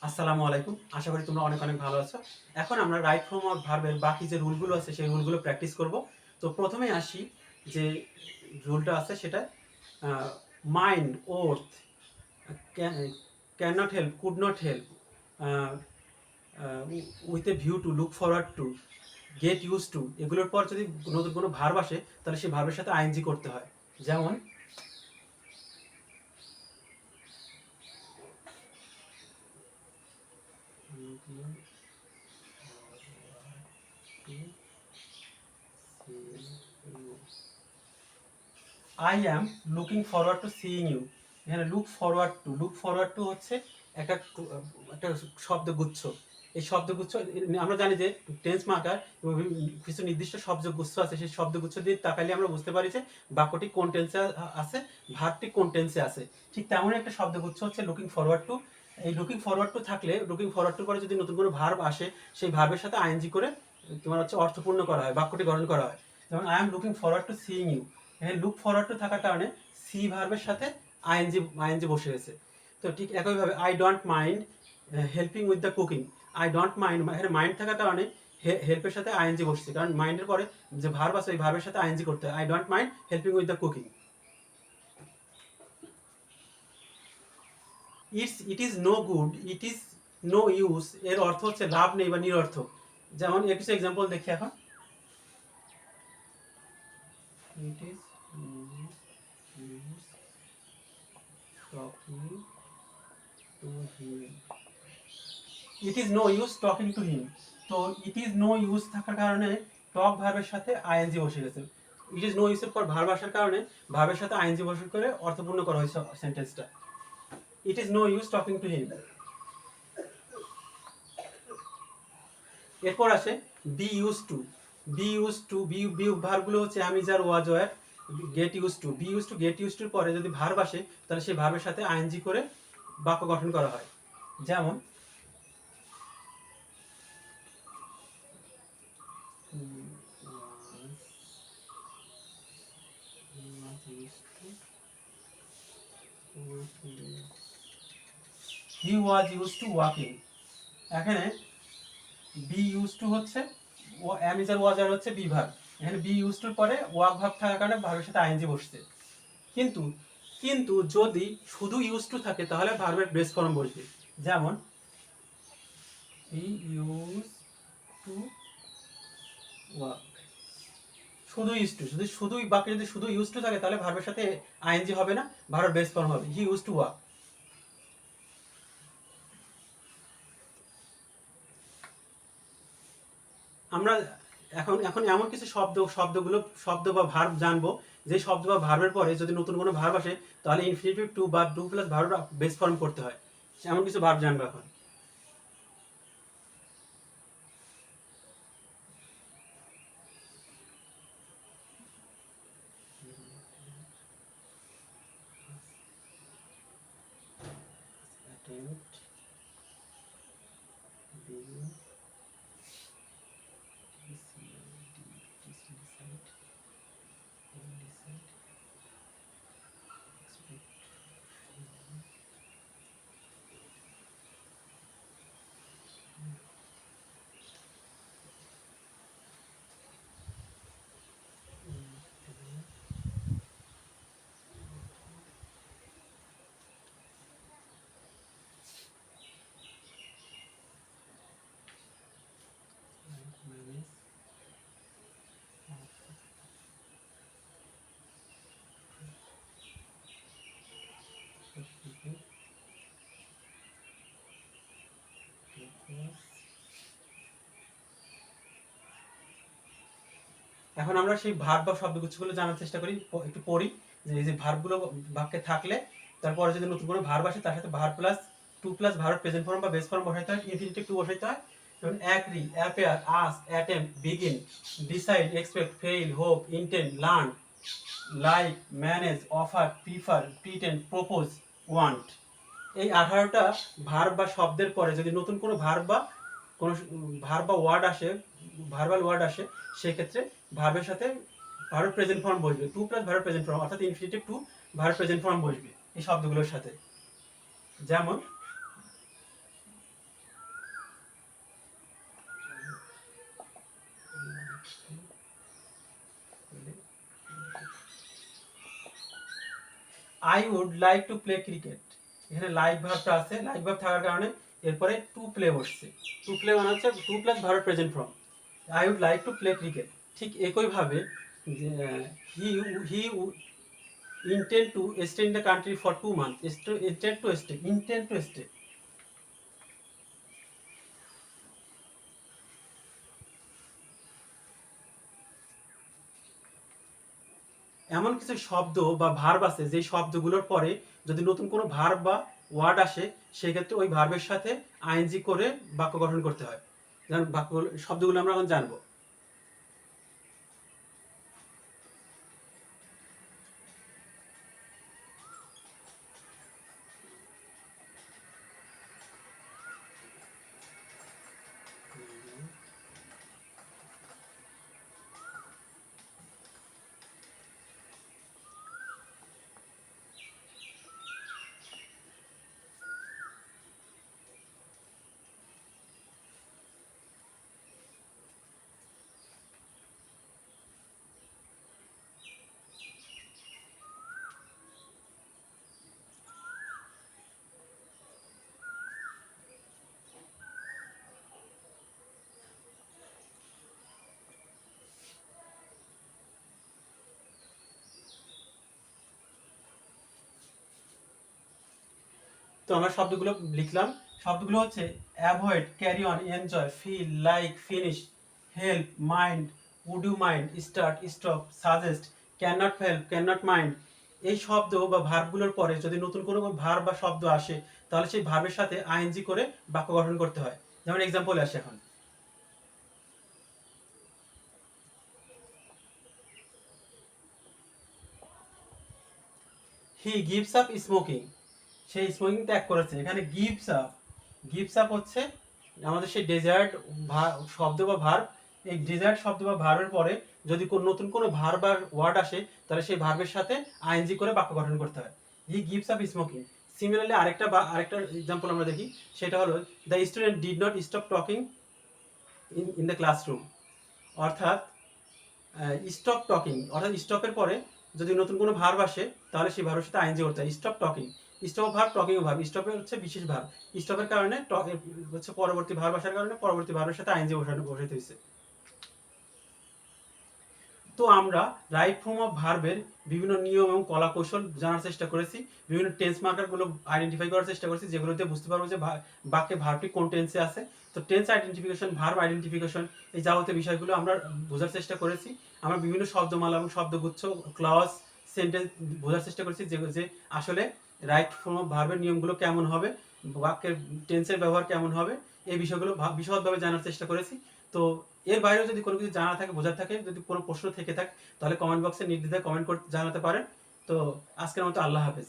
আসসালামু আলাইকুম। আশা করি তোমরা অনেক অনেক ভালো আছো। এখন আমরা রাইট ফর্ম অফ ভার্বের বাকি যে রুলগুলো আছে সেই রুলগুলো প্র্যাকটিস করব। তো প্রথমেই আসি যে রুলটা আছে সেটা mind, worth, can not help, could not help, with a view to, look forward to, get use to, এগুলোর পর যদি নতুন কোনো ভার্ব আসে তাহলে সেই ভার্বের সাথে আইএনজি করতে হয়। যেমন I am looking forward to seeing you. এখানে লুক ফরওয়ার্ড টু হচ্ছে একটা একটা শব্দগুচ্ছ। এই শব্দগুচ্ছ আমরা জানি যে টেন্স মার্কার এবং কিছু নির্দিষ্ট শব্দগুচ্ছ আছে, সেই শব্দগুচ্ছ দিয়ে তাকালে আমরা বুঝতে পারি যে বাক্যটি কোন টেন্সে আছে, ভার্বটি কোন টেন্সে আছে। ঠিক তেমনই একটা শব্দগুচ্ছ হচ্ছে লুকিং ফরওয়ার্ড টু। এই লুকিং ফরওয়ার্ড টু থাকলে, লুকিং ফরওয়ার্ড টু পরে যদি নতুন কোনো ভার্ব আসে সেই ভার্বের সাথে আইএনজি করে তোমার হচ্ছে অর্থপূর্ণ করা হয়, বাক্যটি গঠন করা হয়। যেমন I am looking forward to seeing you, এখানে লুক ফরওয়ার্ড টু থাকার কারণে সি ভার্বের সাথে আইএনজি বসে গেছে। তো ঠিক একইভাবে I don't mind helping with the cooking. I don't mind, এখানে মাইন্ড থাকার কারণে হেল্পের সাথে আইএনজি বসছে, কারণ মাইন্ডের পরে যে ভার্ব আছে ওই ভার্বের সাথে আইএনজি করতে হয়। I don't mind helping with the cooking. It is no good, it is no use এর অর্থ হচ্ছে লাভ নেই বা নিরর্থক। যেমন এর কিছু এক্সাম্পল দেখি এখন। It is talking to him, it is no use talking to him. তো ইট ইজ নো ইউজ থাকার কারণে টক ভার্বের সাথে আইএনজি বসে গেছে। ইট ইজ নো ইউজের পর ভার্ব আসার কারণে ভার্বের সাথে আইএনজি বসে করে অর্থপূর্ণ করা হয়েছে সেন্টেন্সটা। It is no use talking to him. এরপর আসে বি ইউজ টু। বি ভার্বগুলো হচ্ছে আমি যার was were, get use to. Get use টুর পরে যদি ভার্ব আসে তাহলে সেই ভার্বের সাথে আইএনজি করে বাক্য গঠন করা হয়। যেমন হি ওয়াজ ইউজ টু ওয়াকিং। এখানে বি ইউজ টু হচ্ছে অ্যামিজার ওয়াজার হচ্ছে বি ভার্ব। এখানে বি ইউজ টুর পরে ওয়াক ভার্ব থাকার কারণে ভার্বের সাথে আইএনজি বসছে। কিন্তু কিন্তু যদি শুধু ইউজ টু থাকে তাহলে ভার্বের বেস ফর্ম বসবে। যেমন হি ইউজ টু ওয়াক, শুধু ইউজ টু, শুধু বাক্যে যদি শুধু ইউজ টু থাকে তাহলে ভার্বের সাথে আইএনজি হবে না, ভার্বের বেস ফর্ম হবে হি ইউজ টু ওয়াক। আমরা এখন এখন এমন কিছু শব্দ বা ভার্ব জানবো যে শব্দ বা ভার্বের পরে যদি নতুন কোনো ভার্ব আসে তাহলে ইনফিনিটিভ টু বা to plus verb base form করতে হয়। এমন কিছু ভার্ব জানবো এখন। এখন আমরা সেই ভার্ব বা শব্দগুচ্ছগুলো জানার চেষ্টা করি, একটু পড়ি যে এই যে ভার্বগুলো বাক্যে থাকলে তারপরে যদি নতুন কোনো ভার্ব আসে তার সাথে verb plus to plus verb present form বা বেস ফর্ম বসাইতে হয়, ইনফিনিটিভ টু বসাইতে হয়। যেমন agree, appear, ask, attempt, begin, decide, expect, fail, hope, intend, learn, like, manage, offer, prefer, pretend, propose, want. এই 18টা ভার্ব বা শব্দের পরে যদি নতুন কোনো ভার্ব বা ওয়ার্ড আসে, ভার্বাল ওয়ার্ড আসে, সেক্ষেত্রে ভার্বের সাথে ভার্ব প্রেজেন্ট ফর্ম বসবে, to plus verb present form, অর্থাৎ infinitive to verb present form বসবে এই শব্দগুলোর সাথে। যেমন I would like to play cricket, এখানে লাইক ভার্বটা আছে, লাইক ভার্ব থাকার কারণে এরপরে টু প্লে বসছে। টু প্লে মানে হচ্ছে to plus verb present form. I would like to play cricket. ঠিক একইভাবে he he intend to stay in the country for 2 months, intend to stay. এমন কিছু শব্দ বা ভার্ব আছে যে শব্দগুলোর পরে যদি নতুন কোনো ভার্ব বা ওয়ার্ড আসে, সেক্ষেত্রে ওই ভার্বের সাথে আইএনজি করে বাক্য গঠন করতে হয়। যেমন বাক্য শব্দগুলো আমরা এখন জানবো। তো আমরা শব্দগুলো লিখলাম। শব্দগুলো হচ্ছে avoid, carry on, enjoy, feel, like, finish, help, mind, would you mind, start, stop, suggest, can not help, can not mind. এই শব্দ বা ভার্বগুলোর পরে যদি নতুন কোনো ভার্ব বা শব্দ আসে, তাহলে সেই ভার্বের সাথে আইএনজি করে বাক্য গঠন করতে হয়। যেমন এক্সাম্পল আসে এখন, হি গিভস আপ স্মোকিং, সেই স্মোকিং ত্যাগ করেছে। এখানে গিভস আপ, গিভস আপ হচ্ছে আমাদের সেই ডেজার্ট শব্দ বা ভার্ব। এই ডেজার্ট শব্দ বা ভার্বের পরে যদি নতুন কোনো ভার্ব বা ওয়ার্ড আসে, তাহলে সেই ভার্বের সাথে আইএনজি করে বাক্য গঠন করতে হয়। He gives up smoking. Similarly আরেকটা এক্সাম্পল আমরা দেখি, সেটা হলো the student did not stop talking in the classroom. অর্থাৎ স্টপ টকিং, অর্থাৎ স্টপের পরে যদি নতুন কোনো ভার্ব আসে, তাহলে সেই ভার্বের সাথে আইএনজি করতে হয়। Stop talking, stop verb, talking verb. স্টপের হচ্ছে বিশেষ ভার্ব, স্টপের কারণে হচ্ছে পরবর্তী ভার্ব আসার কারণে পরবর্তী ভার্বের সাথে আইএনজি বসাইতে হয়েছে। তো আমরা রাইট ফর্ম অফ ভার্বের বিভিন্ন নিয়ম এবং কলা কৌশল জানার চেষ্টা করেছি, বিভিন্ন টেন্স মার্কারগুলো আইডেন্টিফাই করার চেষ্টা করেছি, যেগুলোতে বুঝতে পারবো যে বাক্যে ভার্বটি কোন টেন্সে আছে। তো টেন্স আইডেন্টিফিকেশন, ভার্ব আইডেন্টিফিকেশন, এই যাবতীয় বিষয়গুলো আমরা বোঝার চেষ্টা করেছি। আমরা বিভিন্ন শব্দমালা এবং শব্দগুচ্ছ, ক্লজ, সেন্টেন্স বোঝার চেষ্টা করেছি যে আসলে রাইট ফর্ম অফ ভার্বের নিয়মগুলো কেমন হবে, বাক্যের টেন্সের ব্যবহার কেমন হবে, এই বিষয়গুলো বিশদভাবে জানার চেষ্টা করেছি। তো এর বাইরেও যদি কোনো কিছু জানা থাকে, বোঝার থাকে, যদি কোনো প্রশ্ন থেকে থাকে, তাহলে কমেন্ট বক্সে নির্দ্বিধায় কমেন্ট করে জানাতে পারেন। তো আজকের মতো আল্লাহ হাফেজ।